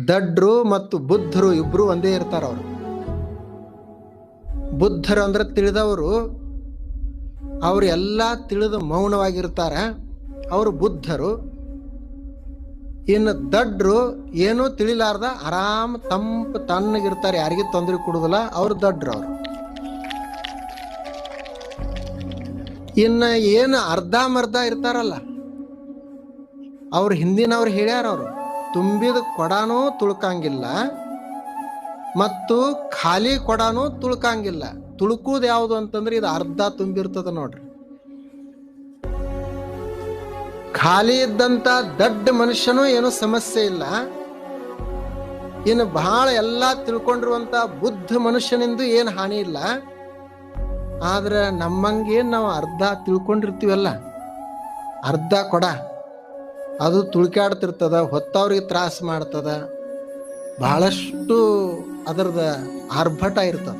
ದಡ್ರು ಮತ್ತು ಬುದ್ಧರು ಇಬ್ರು ಒಂದೇ ಇರ್ತಾರ. ಅವರು ಬುದ್ಧರು ಅಂದ್ರೆ ತಿಳಿದವರು, ಅವ್ರು ಎಲ್ಲ ತಿಳಿದು ಮೌನವಾಗಿರ್ತಾರ, ಅವರು ಬುದ್ಧರು. ಇನ್ನು ದಡ್ರು ಏನೂ ತಿಳಿಲಾರ್ದ ಆರಾಮ್ ತಂಪು ತಣ್ಣಗಿರ್ತಾರೆ, ಯಾರಿಗೂ ತೊಂದರೆ ಕೊಡುದಿಲ್ಲ, ಅವ್ರು ದಡ್ರು. ಅವರು ಇನ್ನು ಏನು ಅರ್ಧಂಬರ್ಧ ಇರ್ತಾರಲ್ಲ, ಅವ್ರು ಹಿಂದಿನವ್ರು ಹೇಳ್ಯಾರ, ಅವರು ತುಂಬಿದ ಕೊಡಾನೂ ತುಳ್ಕಂಗಿಲ್ಲ ಮತ್ತು ಖಾಲಿ ಕೊಡಾನೂ ತುಳ್ಕಂಗಿಲ್ಲ. ತುಳುಕುದು ಯಾವುದು ಅಂತಂದ್ರೆ ಇದು ಅರ್ಧ ತುಂಬಿರ್ತದ ನೋಡ್ರಿ. ಖಾಲಿ ಇದ್ದಂತ ದಡ್ಡ ಮನುಷ್ಯನೂ ಏನೂ ಸಮಸ್ಯೆ ಇಲ್ಲ. ಇನ್ನು ಬಹಳ ಎಲ್ಲಾ ತಿಳ್ಕೊಂಡಿರುವಂತ ಬುದ್ಧ ಮನುಷ್ಯನಿಂದ ಏನು ಹಾನಿ ಇಲ್ಲ. ಆದ್ರೆ ನಮ್ಮಂಗೇನ್ ನಾವು ಅರ್ಧ ತಿಳ್ಕೊಂಡಿರ್ತೀವಲ್ಲ, ಅರ್ಧ ಕೊಡ ಅದು ತುಳ್ಕಾಡ್ತಿರ್ತದ, ಹೊತ್ತವ್ರಿಗೆ ತ್ರಾಸ ಮಾಡ್ತದ, ಬಹಳಷ್ಟು ಅದರದ ಆರ್ಭಟ ಇರ್ತದ.